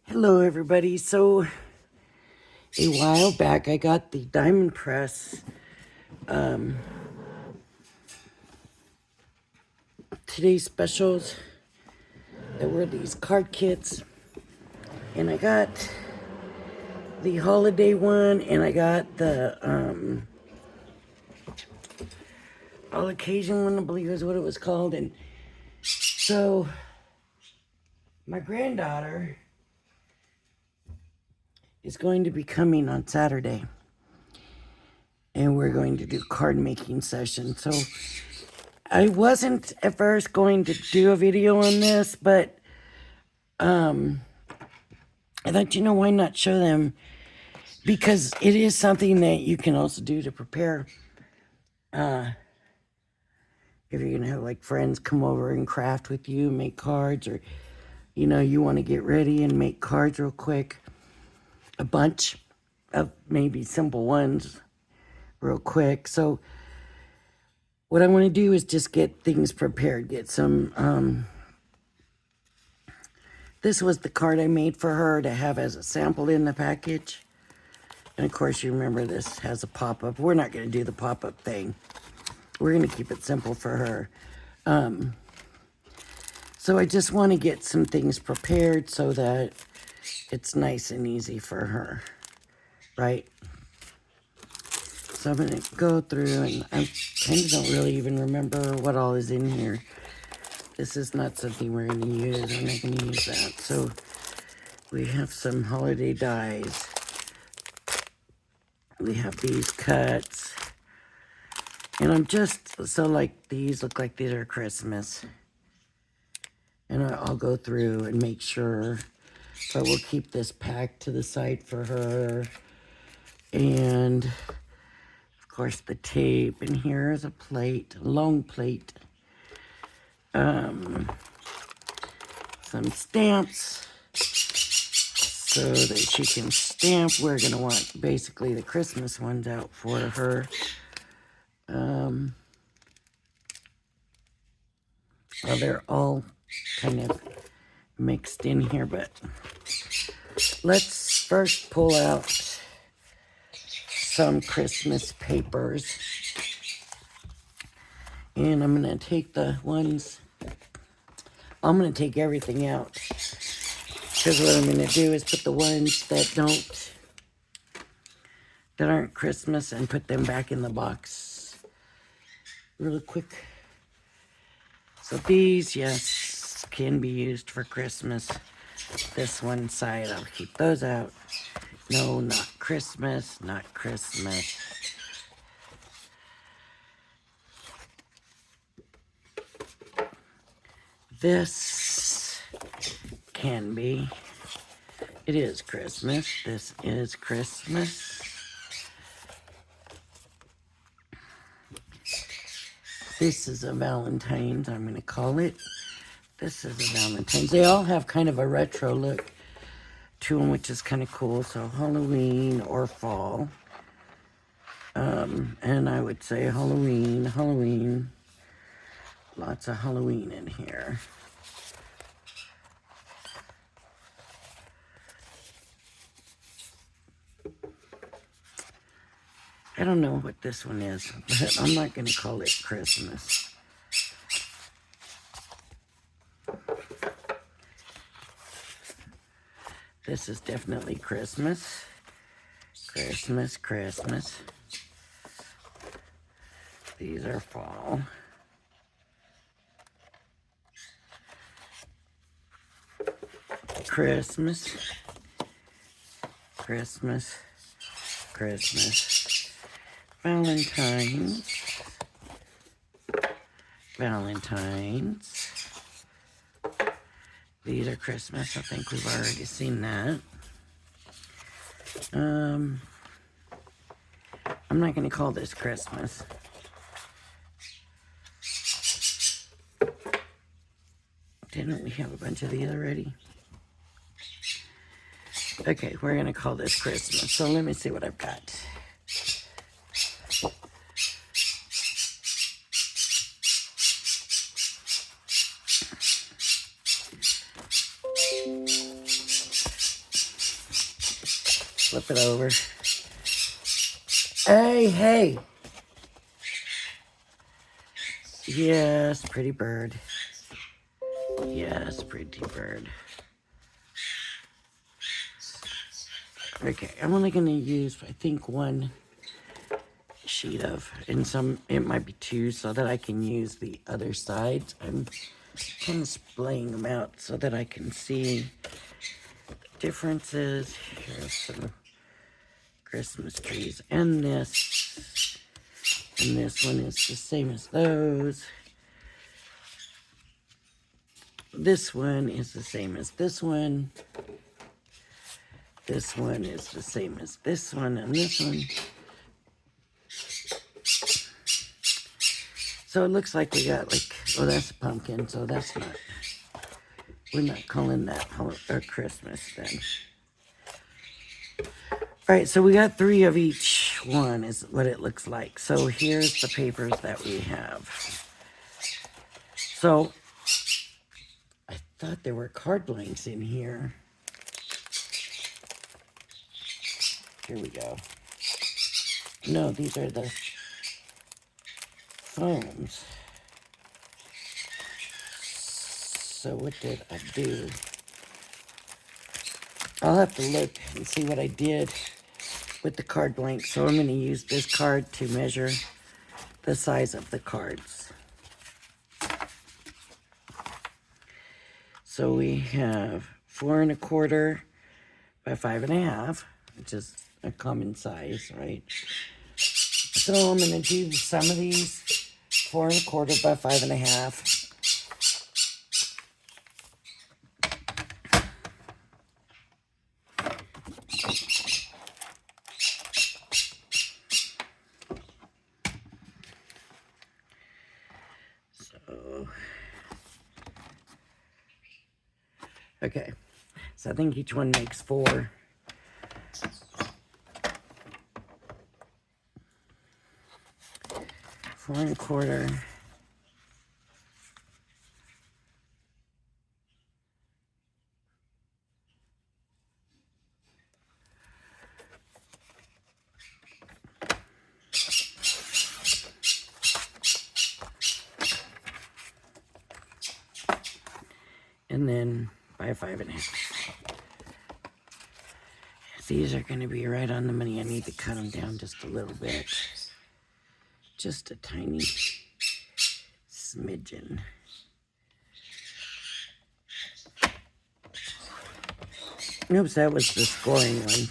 Hello everybody. So a while back I got the Diamond Press today's specials that were these card kits, and I got the holiday one and I got the all occasion one, I believe is what it was called. And so my granddaughter is going to be coming on Saturday, and we're going to do card making session. So I wasn't at first going to do a video on this, but I thought, why not show them? Because it is something that you can also do to prepare. If you're going to have like friends come over and craft with you, make cards, or, you want to get ready and make cards real quick. A bunch of maybe simple ones real quick. So what I want to do is just get things prepared. Get some, this was the card I made for her to have as a sample in the package. And of course, you remember this has a pop-up. We're not going to do the pop-up thing. We're going to keep it simple for her. So I just want to get some things prepared so that it's nice and easy for her, right? So I'm going to go through, and I kind of don't really even remember what all is in here. This is not something we're going to use. I'm not going to use that. So we have some holiday dies. We have these cuts. And I'm just, so like these look like these are Christmas. And I'll go through and make sure. But we'll keep this packed to the side for her. And of course the tape. And here is a plate, a long plate. Some stamps so that she can stamp. We're going to want basically the Christmas ones out for her. Well, they're all kind of mixed in here, but let's first pull out some Christmas papers. And I'm going to take the ones, I'm going to take everything out. Because what I'm going to do is put the ones that aren't Christmas and put them back in the box really quick. So these, yes, can be used for Christmas. This one side, I'll keep those out. No, not Christmas, not Christmas. This can be. It is Christmas. This is Christmas. This is a Valentine's, I'm going to call it. This is a Valentine's. They all have kind of a retro look to them, which is kind of cool. So Halloween or fall. And I would say Halloween. Lots of Halloween in here. I don't know what this one is, but I'm not going to call it Christmas. This is definitely Christmas. Christmas. These are fall. Christmas. Valentine's. These are Christmas. I think we've already seen that. I'm not going to call this Christmas. Didn't we have a bunch of these already? Okay, we're going to call this Christmas. So let me see what I've got. Flip it over. Hey, hey. Yes, pretty bird. Yes, pretty bird. Okay, I'm only going to use, I think, one sheet of, and some, it might be two, so that I can use the other sides. I'm kind of splaying them out so that I can see the differences. Here's some Christmas trees, and this one is the same as those. This one is the same as this one. This one is the same as this one, and this one. So it looks like we got like, oh, that's a pumpkin, so that's not, we're not calling that Christmas then. All right, so we got 3 of each one is what it looks like. So here's the papers that we have. So I thought there were card blanks in here. Here we go. No, these are the foams. So what did I do? I'll have to look and see what I did with the card blank. So I'm going to use this card to measure the size of the cards. So we have 4 1/4 by 5 1/2, which is a common size, right? So I'm going to do some of these 4 1/4 by 5 1/2. Okay, so I think each one makes 4. Four 1/4. And then by 5 1/2. These are going to be right on the money. I need to cut them down just a little bit. Just a tiny smidgen. Oops, that was the scoring one.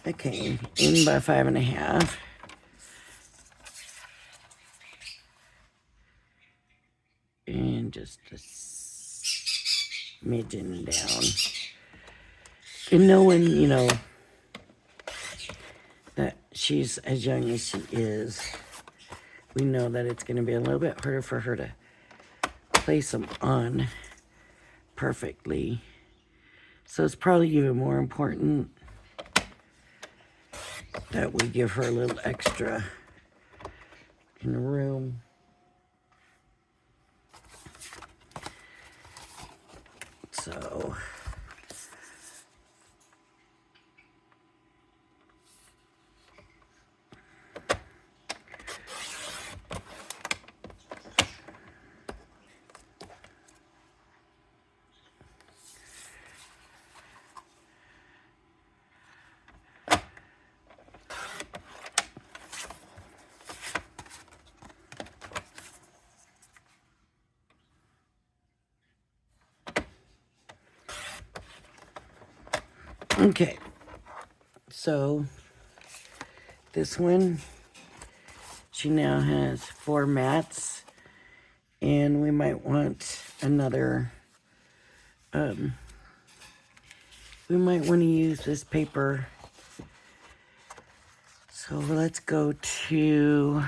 Okay, in by 5 1/2. And just a smidgen down. And knowing, you know, that she's as young as she is, we know that it's going to be a little bit harder for her to place them on perfectly. So it's probably even more important that we give her a little extra in the room. So okay, so this one, she now has 4 mats, and we might want another, we might want to use this paper. So let's go to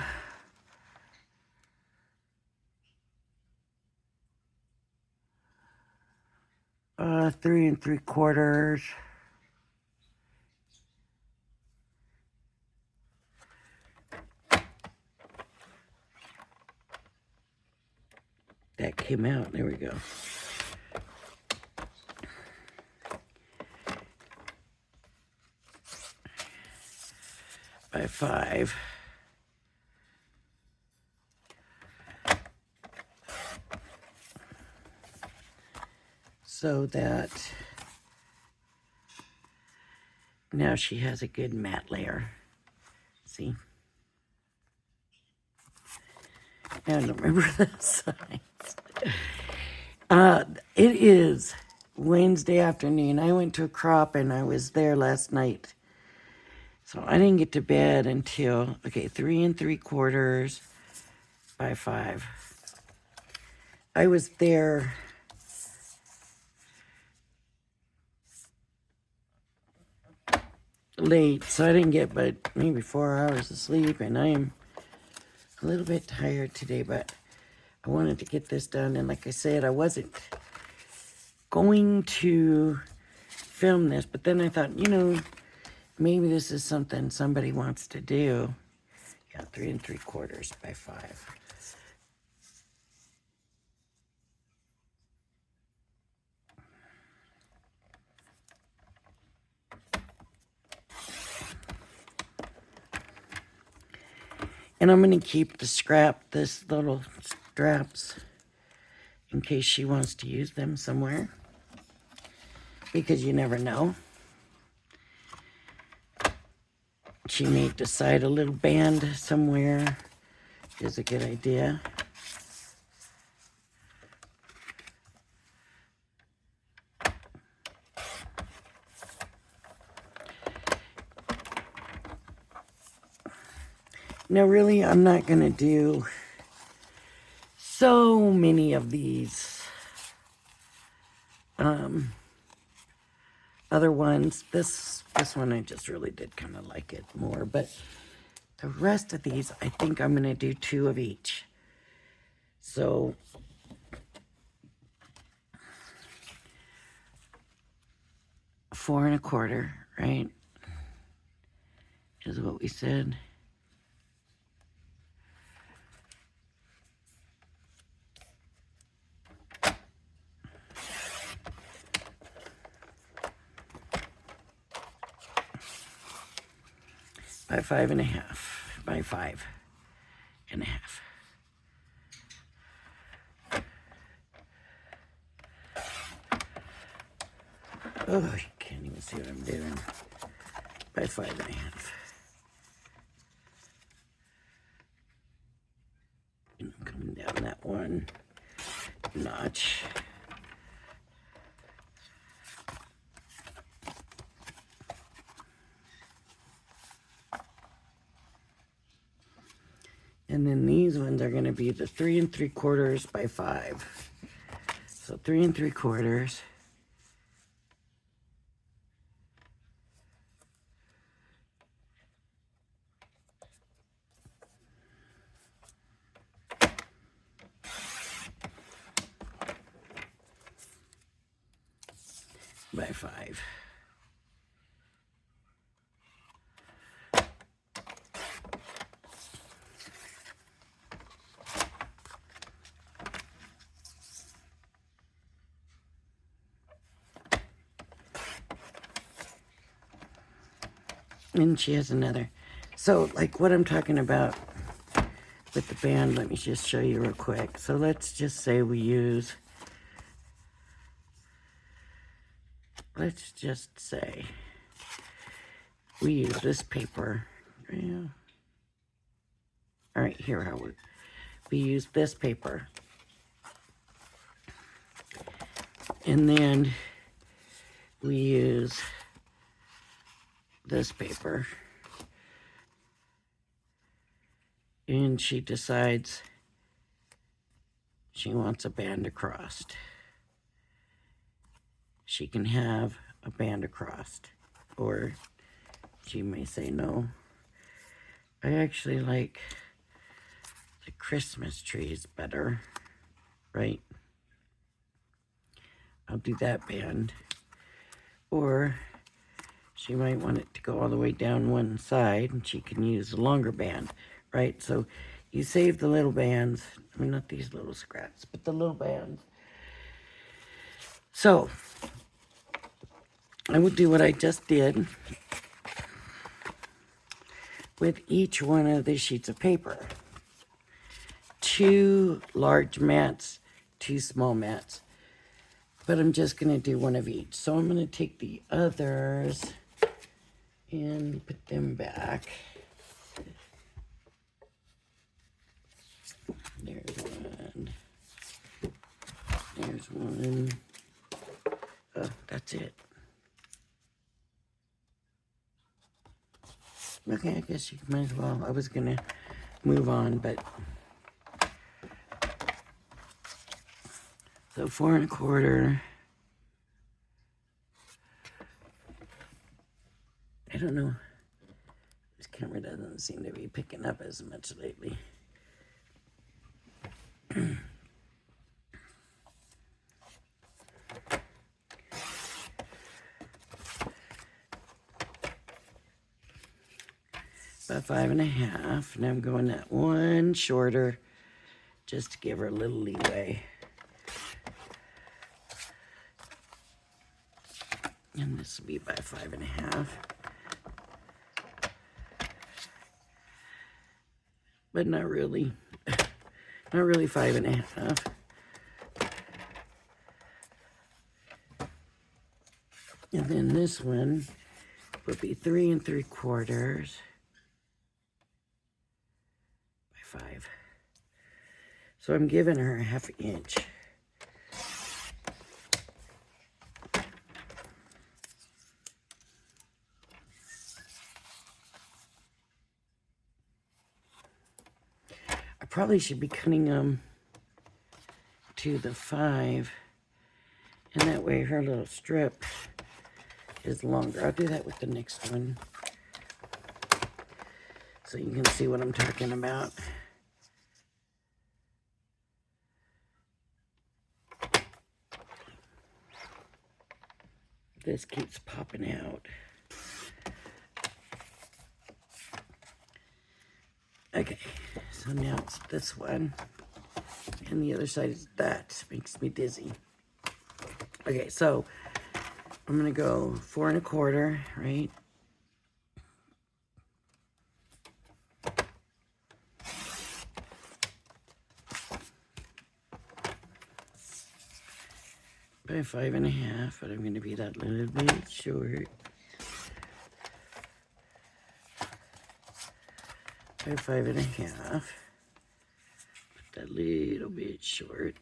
uh, 3 3/4. That came out. There we go. by 5. So that now she has a good matte layer. See? I don't remember the size. It is Wednesday afternoon. I went to a crop and I was there last night. So I didn't get to bed until, okay, 3 3/4 by 5. I was there late, so I didn't get but maybe 4 hours of sleep, and I am a little bit tired today, but I wanted to get this done. And like I said, I wasn't going to film this, but then I thought, you know, maybe this is something somebody wants to do. Yeah, 3 3/4 by 5. And I'm going to keep this little straps in case she wants to use them somewhere, because you never know. She may decide a little band somewhere is a good idea. Now, really, I'm not going to do so many of these other ones. This one, I just really did kind of like it more. But the rest of these, I think I'm going to do 2 of each. So, four and a quarter, right? Is what we said. By 5 1/2, by 5 1/2. Oh, you can't even see what I'm doing. By 5 1/2. And I'm coming down that one notch. And then these ones are going to be the 3 3/4 by 5. So 3 3/4. By 5. And she has another. So, like what I'm talking about with the band, let me just show you real quick. So let's just say we use, let's just say we use this paper. Yeah. All right, here how we use this paper. And then we use this paper. And she decides she wants a band across. She can have a band across, or she may say no. I actually like the Christmas trees better, right? I'll do that band. Or she might want it to go all the way down one side, and she can use a longer band, right? So you save the little bands. I mean, not these little scraps, but the little bands. So I would do what I just did. with each one of the sheets of paper. 2 large mats, 2 small mats. But I'm just going to do one of each. So I'm going to take the others and put them back. There's one. There's one. Oh, that's it. Okay, I guess you might as well. I was going to move on, but... So 4 1/4. I don't know. This camera doesn't seem to be picking up as much lately. About 5 1/2. Now I'm going that one shorter just to give her a little leeway. And this will be by 5 1/2. But not really. Not really 5 1/2. And then this one would be 3 3/4 by 5. So I'm giving her a 1/2 inch. I probably should be cutting them to the 5, and that way her little strip is longer. I'll do that with the next one so you can see what I'm talking about. This keeps popping out. Okay, so now it's this one, and the other side is that. Makes me dizzy. Okay, so I'm gonna go 4 1/4, right? By 5 1/2, but I'm gonna be that little bit short. By 5 1/2, put that little bit short.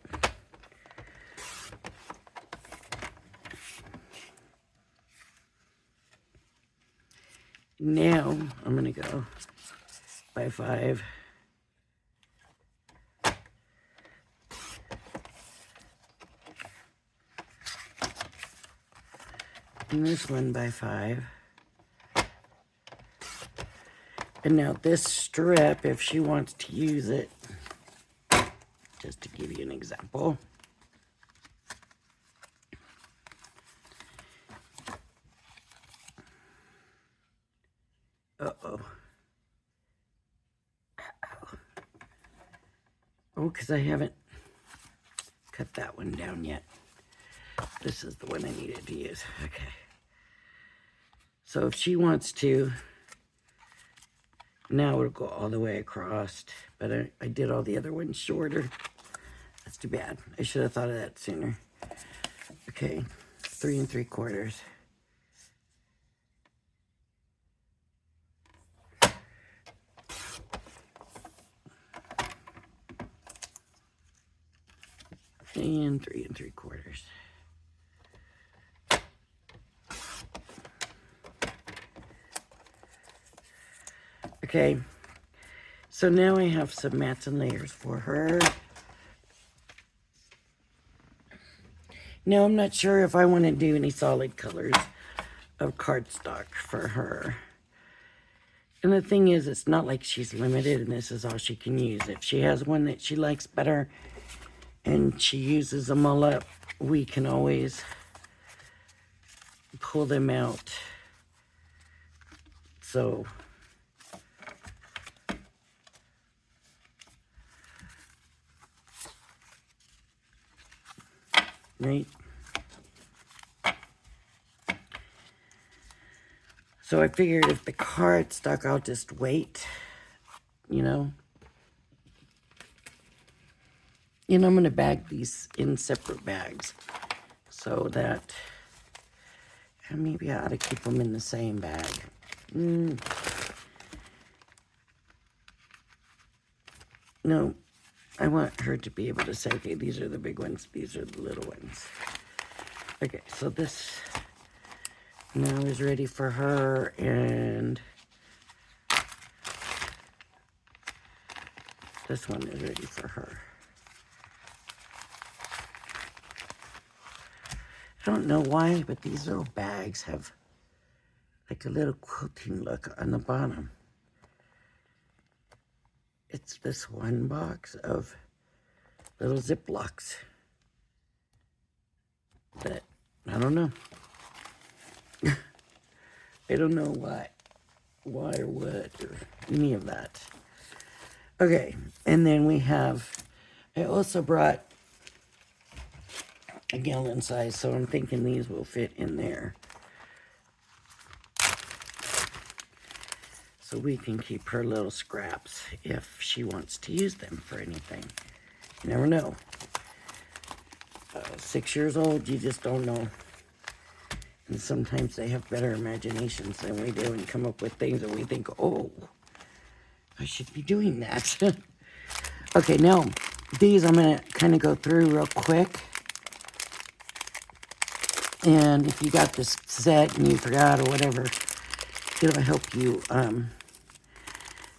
Now I'm gonna go by 5. And this one by 5. And now this strip, if she wants to use it, just to give you an example. Uh-oh. Oh, because I haven't cut that one down yet. This is the one I needed to use. Okay. So if she wants to, now it'll go all the way across. But I did all the other ones shorter. That's too bad. I should have thought of that sooner. Okay, 3 3/4. And 3 3/4. Okay, so now I have some mats and layers for her. Now I'm not sure if I want to do any solid colors of cardstock for her. And the thing is, it's not like she's limited and this is all she can use. If she has one that she likes better and she uses them all up, we can always pull them out. So, right? So I figured if the card stuck, I'll just wait, you know. And I'm going to bag these in separate bags so that, and maybe I ought to keep them in the same bag. No, I want her to be able to say, okay, these are the big ones, these are the little ones. Okay, so this now is ready for her, and this one is ready for her. I don't know why, but these little bags have like a little quilting look on the bottom. It's this one box of little Ziplocs that, I don't know. I don't know why or what, or any of that. Okay, and then we have, I also brought a gallon size, so I'm thinking these will fit in there. So we can keep her little scraps if she wants to use them for anything. You never know. 6 years old, you just don't know. And sometimes they have better imaginations than we do and come up with things that we think, oh, I should be doing that. Okay, now these I'm going to kind of go through real quick. And if you got this set and you forgot or whatever, it'll help you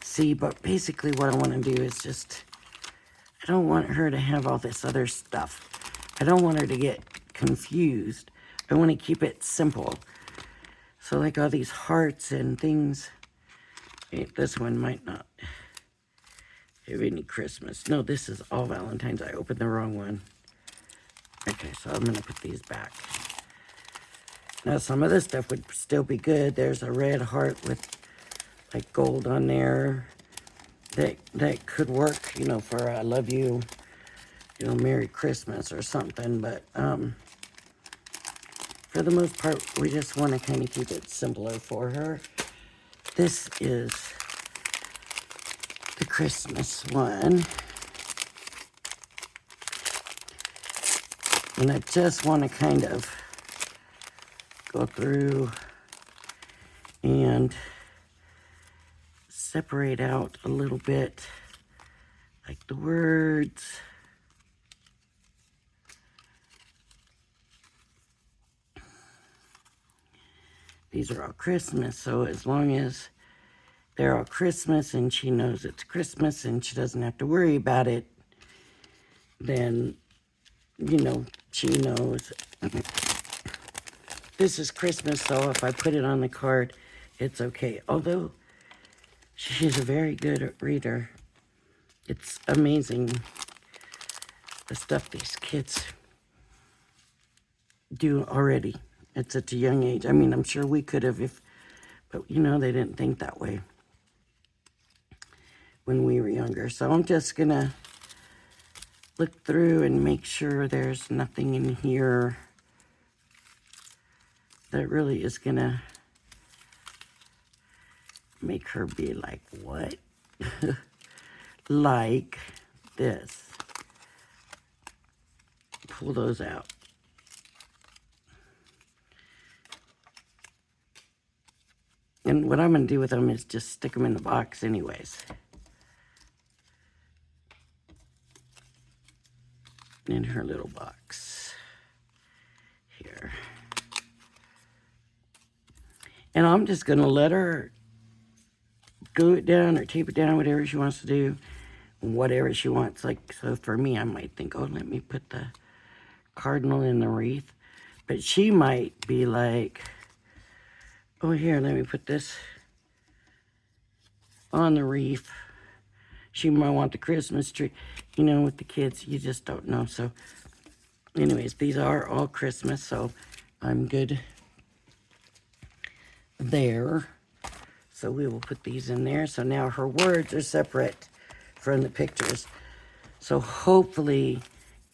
see. But basically what I want to do is just, I don't want her to have all this other stuff. I don't want her to get confused. I want to keep it simple. So like all these hearts and things. Wait, this one might not have any Christmas. No, this is all Valentine's. I opened the wrong one. Okay, so I'm going to put these back. Now some of this stuff would still be good. There's a red heart with like gold on there. That could work, you know, for I love you, you know, Merry Christmas or something. But for the most part, we just want to kind of keep it simpler for her. This is the Christmas one. And I just want to kind of go through and separate out a little bit, like the words. These are all Christmas, so as long as they're all Christmas and she knows it's Christmas and she doesn't have to worry about it, then, you know, she knows this is Christmas, so if I put it on the card, it's okay. Although she's a very good reader. It's amazing the stuff these kids do already at such a young age. I mean, I'm sure we could have but you know, they didn't think that way when we were younger. So I'm just gonna look through and make sure there's nothing in here that really is gonna make her be like, what? Like this. Pull those out. And what I'm going to do with them is just stick them in the box anyways. In her little box. Here. And I'm just going to let her glue it down or tape it down, whatever she wants to do. Whatever she wants. Like, so for me, I might think, oh, let me put the cardinal in the wreath. But she might be like, oh, here, let me put this on the wreath. She might want the Christmas tree. You know, with the kids, you just don't know. So, anyways, these are all Christmas, so I'm good there. So we will put these in there. So now her words are separate from the pictures. So hopefully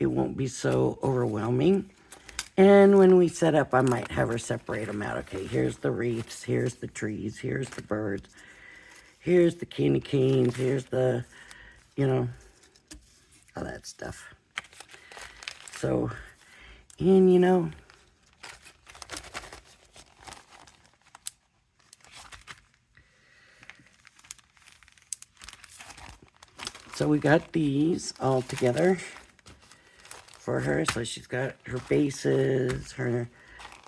it won't be so overwhelming. And when we set up, I might have her separate them out. Okay, here's the wreaths, here's the trees, here's the birds, here's the candy canes, here's the, you know, all that stuff. So, and you know, so we got these all together for her. So she's got her bases, her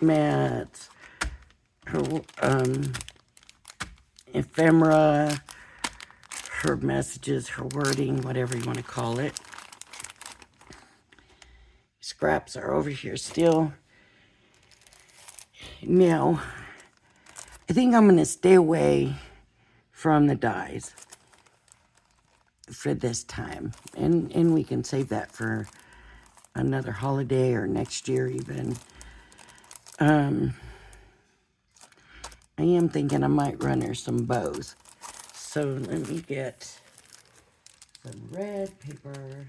mats, her ephemera, her messages, her wording, whatever you want to call it. Scraps are over here still. Now, I think I'm going to stay away from the dies for this time. And we can save that for another holiday or next year even. I am thinking I might run her some bows. So let me get some red paper.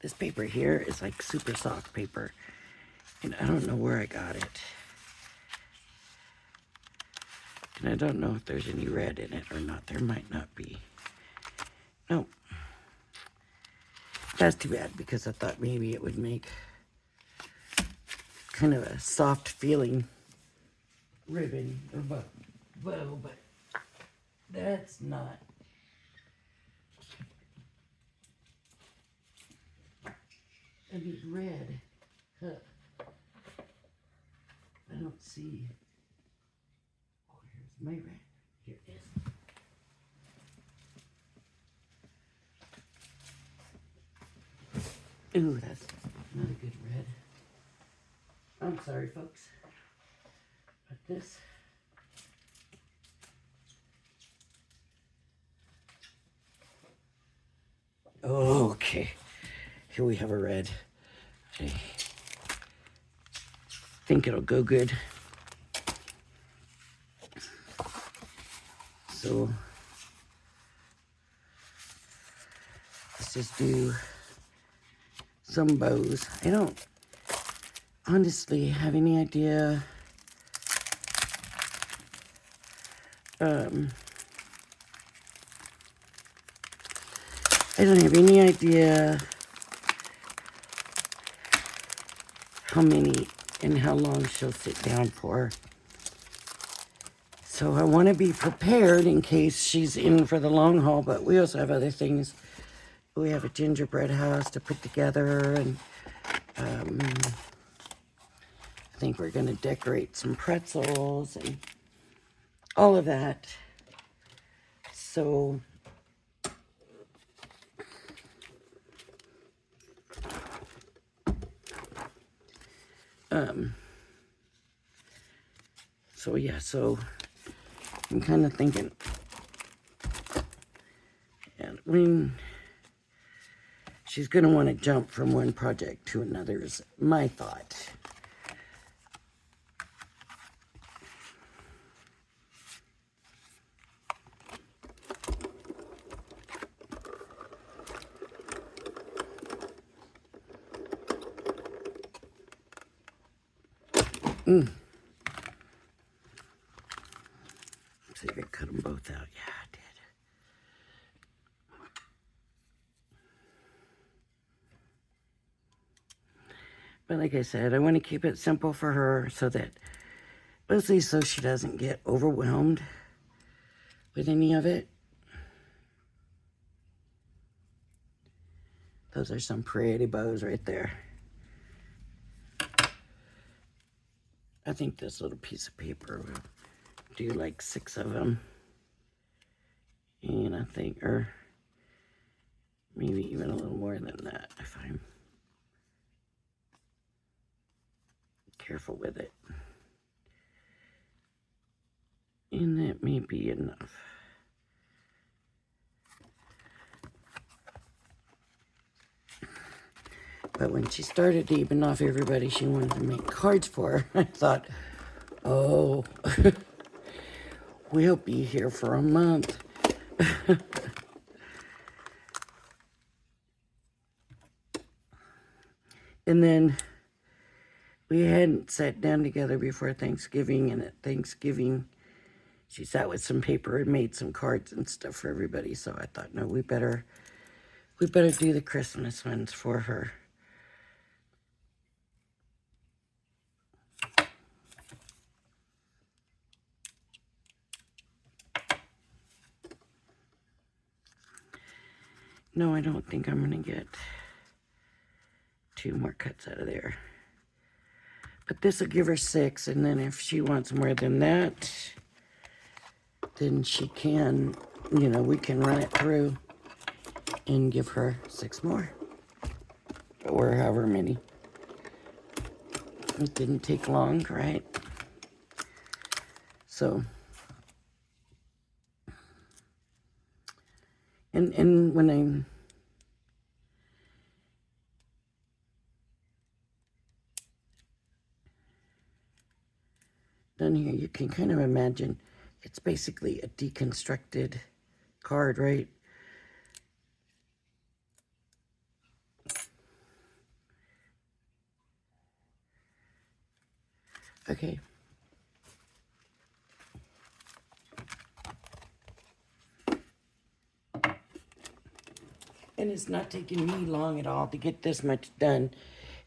This paper here is like super soft paper. And I don't know where I got it. And I don't know if there's any red in it or not. There might not be. Nope. That's too bad because I thought maybe it would make kind of a soft feeling ribbon or bow, but that's not. I need red. Huh. I don't see. Oh, here's my red. Here it is. Ooh, that's not a good red. I'm sorry, folks. But this. Okay. Here we have a red. I think it'll go good. So let's just do some bows. I don't honestly have any idea I don't have any idea how many and how long she'll sit down for. So I want to be prepared in case she's in for the long haul, but we also have other things. We have a gingerbread house to put together, and I think we're going to decorate some pretzels and all of that. So yeah, so I'm kind of thinking, and when she's going to want to jump from one project to another is my thought. See if I cut them both out. Yeah, I did. But like I said, I want to keep it simple for her so that, mostly so she doesn't get overwhelmed with any of it. Those are some pretty bows right there. I think this little piece of paper will do like 6 of them. And I think, or maybe even a little more than that if I'm careful with it. And that may be enough. But when she started to even off everybody she wanted to make cards for, I thought, oh, We'll be here for a month. And then we hadn't sat down together before Thanksgiving, and at Thanksgiving, she sat with some paper and made some cards and stuff for everybody. So I thought, no, we better do the Christmas ones for her. No, I don't think I'm gonna get 2 more cuts out of there. But this will give her 6, and then if she wants more than that, then she can, you know, we can run it through and give her 6 more. Or however many. It didn't take long, right? So, and when I'm done here, you can kind of imagine it's basically a deconstructed card, right? Okay. And it's not taking me long at all to get this much done.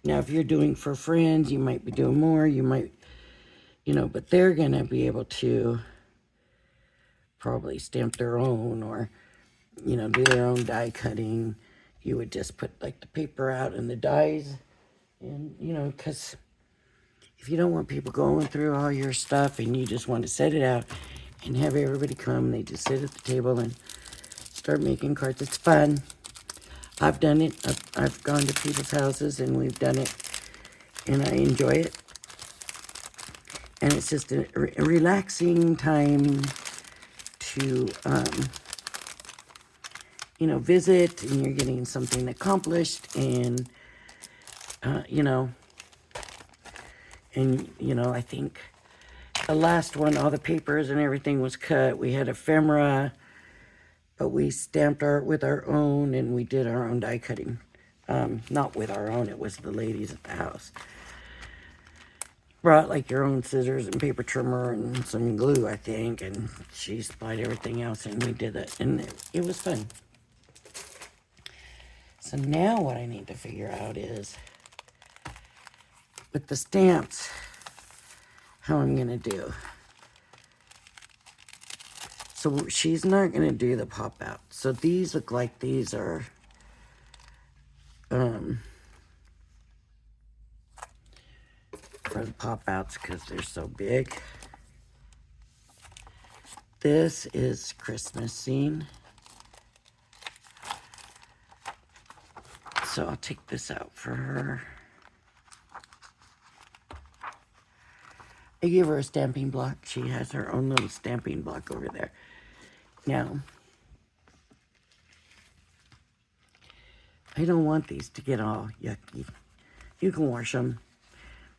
Now, if you're doing for friends, you might be doing more. You might, you know, but they're going to be able to probably stamp their own or, you know, do their own die cutting. You would just put, like, the paper out and the dies. And, you know, because if you don't want people going through all your stuff and you just want to set it out and have everybody come, they just sit at the table and start making cards. It's fun. I've done it. I've gone to people's houses and we've done it, and I enjoy it. And it's just a relaxing time to, you know, visit, and you're getting something accomplished, and, you know, I think the last one, all the papers and everything was cut. We had ephemera. But we stamped with our own, and we did our own die cutting. Not with our own, it was the ladies at the house. Brought like your own scissors and paper trimmer and some glue, I think, and she supplied everything else, and we did it, and it was fun. So now what I need to figure out is, with the stamps, how I'm gonna do. So she's not going to do the pop out. So these look like these are, for the pop outs because they're so big. This is Christmas scene. So I'll take this out for her. I gave her a stamping block. She has her own little stamping block over there. Now, I don't want these to get all yucky. You can wash them,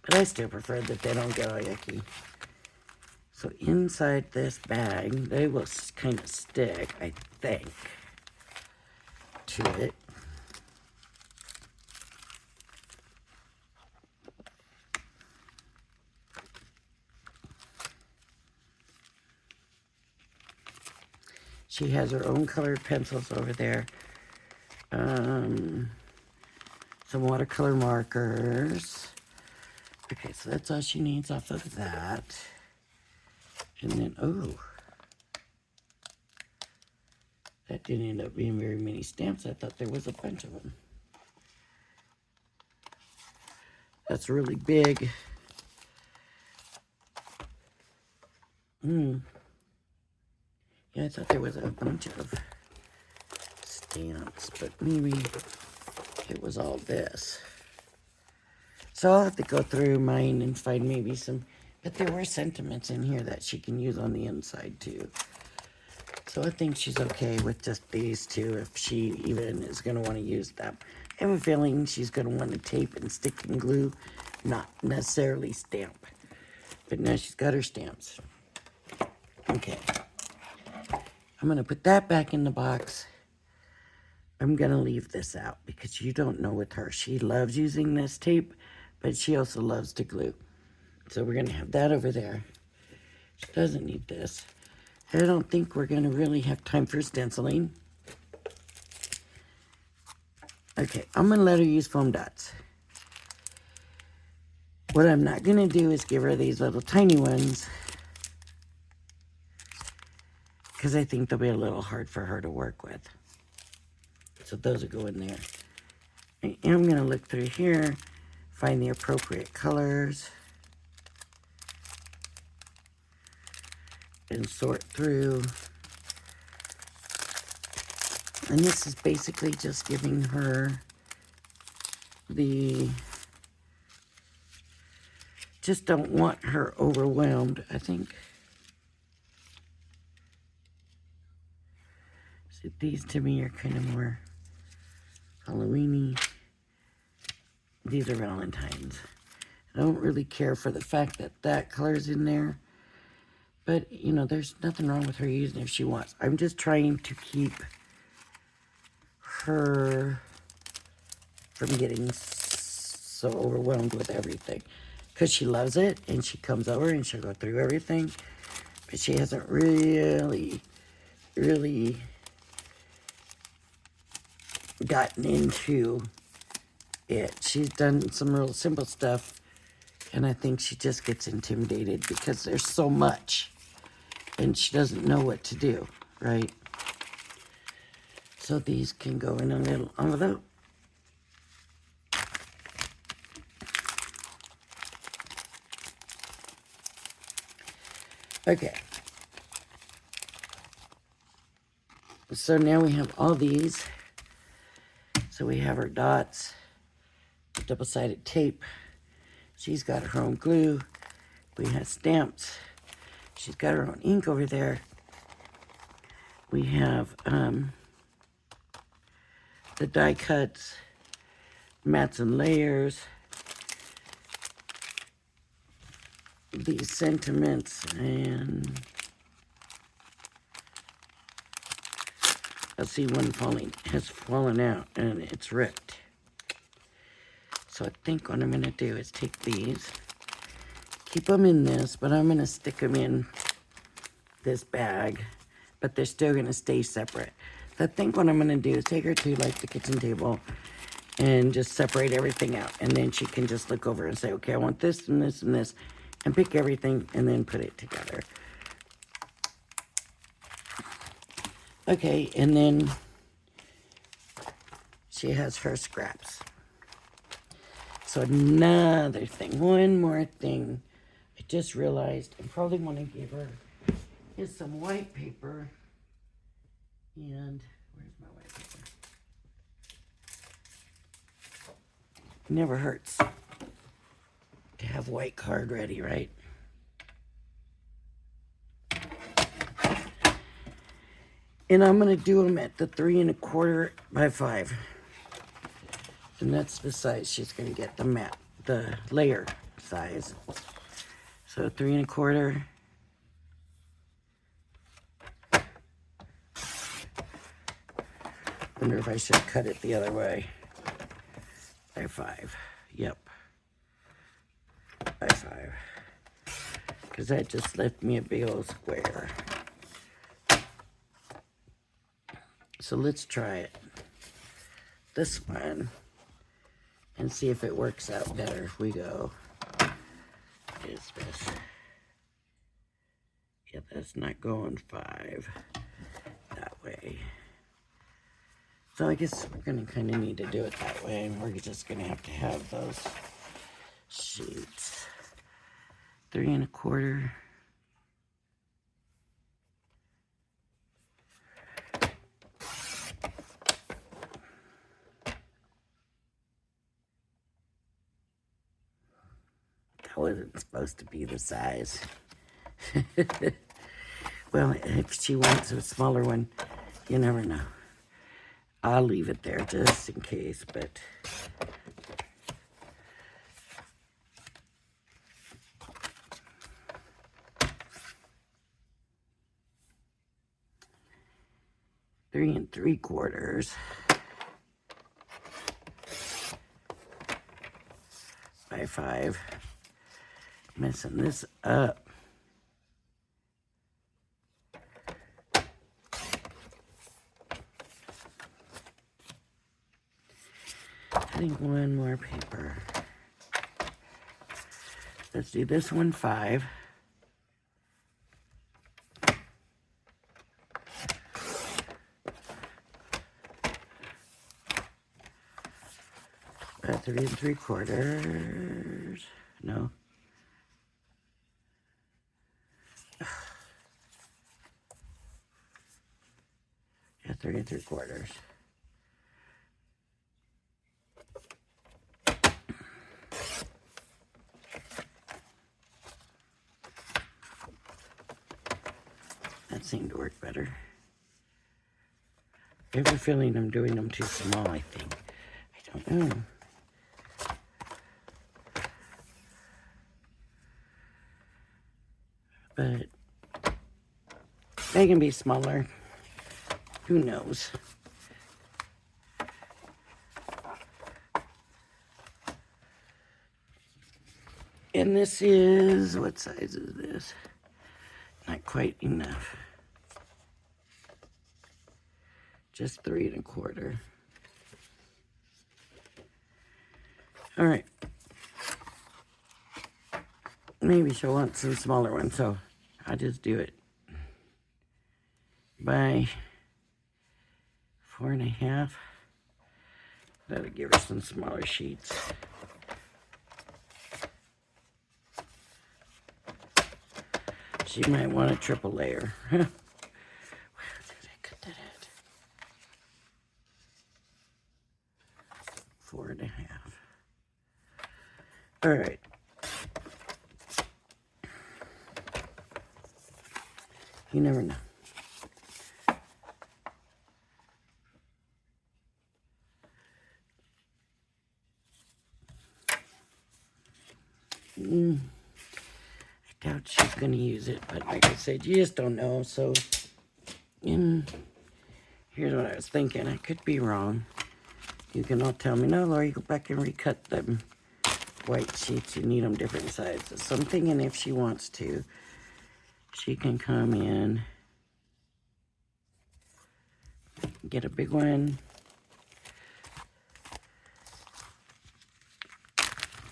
but I still prefer that they don't get all yucky. So inside this bag, they will kind of stick, I think, to it. She has her own colored pencils over there. Some watercolor markers. Okay, so that's all she needs off of that. And then, oh, that didn't end up being very many stamps. I thought there was a bunch of them. That's really big. Yeah, I thought there was a bunch of stamps, but maybe it was all this. So I'll have to go through mine and find maybe some, but there were sentiments in here that she can use on the inside too. So I think she's okay with just these two if she even is going to want to use them. I have a feeling she's going to want to tape and stick and glue, not necessarily stamp. But now she's got her stamps. Okay. I'm going to put that back in the box. I'm going to leave this out because you don't know with her. She loves using this tape, but she also loves to glue. So we're going to have that over there. She doesn't need this. I don't think we're going to really have time for stenciling. Okay, I'm going to let her use foam dots. What I'm not going to do is give her these little tiny ones because I think they'll be a little hard for her to work with. So those will go in there. I am going to look through here, find the appropriate colors, and sort through. And this is basically just giving her the, just don't want her overwhelmed, I think. So these to me are kind of more Halloween-y. These are Valentine's. I don't really care for the fact that that color's in there. But, you know, there's nothing wrong with her using it if she wants. I'm just trying to keep her from getting so overwhelmed with everything. Because she loves it, and she comes over and she'll go through everything. But she hasn't really gotten into it. She's done some real simple stuff, and I think she just gets intimidated because there's so much, and she doesn't know what to do, right? So these can go in a little envelope. Okay. So now we have all these. So we have her dots, double-sided tape. She's got her own glue. We have stamps. She's got her own ink over there. We have the die cuts, mats and layers, these sentiments, and I see one has fallen out and it's ripped. So I think what I'm going to do is take these, keep them in this, but I'm going to stick them in this bag, but they're still going to stay separate. So I think what I'm going to do is take her to like the kitchen table and just separate everything out. And then she can just look over and say, okay, I want this and this and this, and pick everything and then put it together. Okay, and then she has her scraps. So another thing, one more thing I just realized I probably want to give her is some white paper. And where's my white paper? Never hurts to have white card ready, right? And I'm going to do them at the 3 1/4 by 5. And that's the size she's going to get, the layer size. So 3 1/4. Wonder if I should cut it the other way. By 5. Yep. By 5. Because that just left me a big old square. So let's try it. This one. And see if it works out better if we go. What is this? Yeah, that's not going 5 that way. So I guess we're going to kind of need to do it that way. And we're just going to have those sheets. 3 1/4. That wasn't supposed to be the size. Well, if she wants a smaller one, you never know. I'll leave it there just in case, but 3 3/4 by 5. Messing this up. I think one more paper. Let's do this one 5. About 3 3/4. No. Yeah, 3 3/4. That seemed to work better. I have a feeling I'm doing them too small, I think. I don't know. But they can be smaller. Who knows? And this is, what size is this? Not quite enough. Just 3 1/4. All right. Maybe she'll want some smaller ones, so I'll just do it by 4 1/2. That'll give her some smaller sheets. She might want a triple layer. Where did I cut that at? 4 1/2. All right. You never know. I doubt she's going to use it, but like I said, you just don't know. So, here's what I was thinking. I could be wrong. You can all tell me, no, Lori, go back and recut them white sheets. You need them different sizes. So I'm thinking if she wants to, she can come in, get a big one,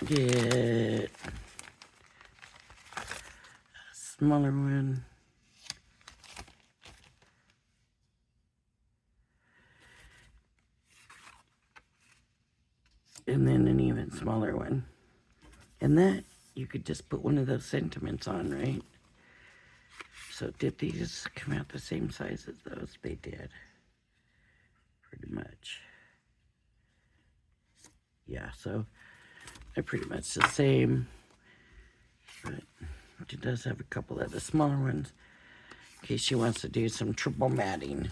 get a smaller one, and then an even smaller one. And that, you could just put one of those sentiments on, right? So did these come out the same size as those? They did. Pretty much. Yeah, so they're pretty much the same. But she does have a couple of the smaller ones in case she wants to do some triple matting.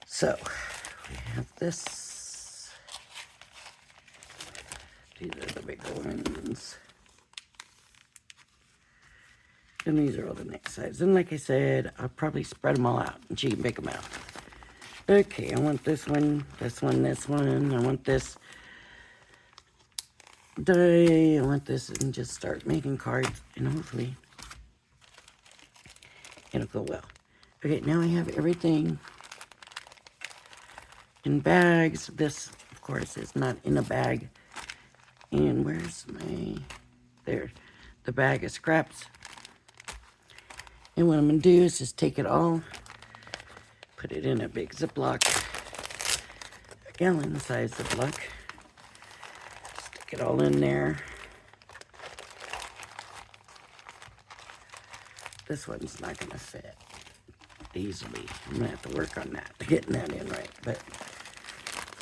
So, we have this. These are the bigger ones. And these are all the next size. And like I said, I'll probably spread them all out and she can pick them out. Okay, I want this one, this one, this one. I want this die. I want this, and just start making cards and hopefully it'll go well. Okay, now I have everything in bags. This, of course, is not in a bag. And where's my, there, the bag of scraps. And what I'm going to do is just take it all, put it in a big Ziploc, a gallon size Ziploc, stick it all in there. This one's not going to fit easily. I'm going to have to work on that, getting that in right, but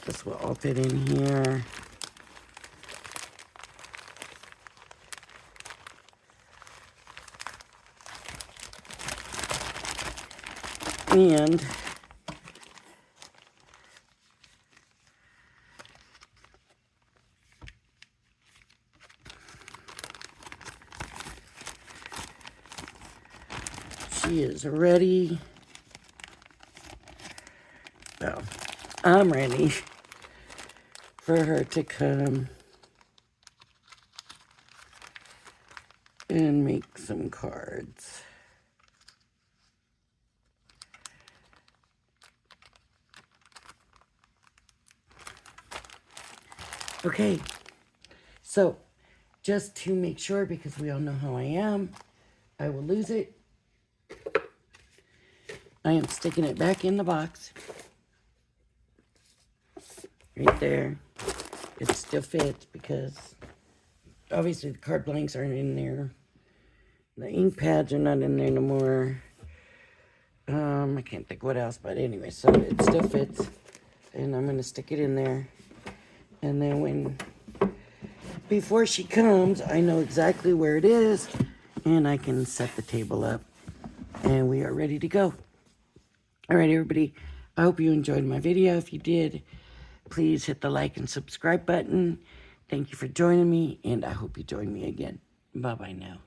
this will all fit in here. And she is ready. Well, I'm ready for her to come and make some cards. Okay, so just to make sure, because we all know how I am, I will lose it. I am sticking it back in the box. Right there. It still fits because obviously the card blanks aren't in there. The ink pads are not in there no more. I can't think what else, but anyway, so it still fits. And I'm going to stick it in there. And then before she comes, I know exactly where it is. And I can set the table up. And we are ready to go. All right, everybody. I hope you enjoyed my video. If you did, please hit the like and subscribe button. Thank you for joining me. And I hope you join me again. Bye-bye now.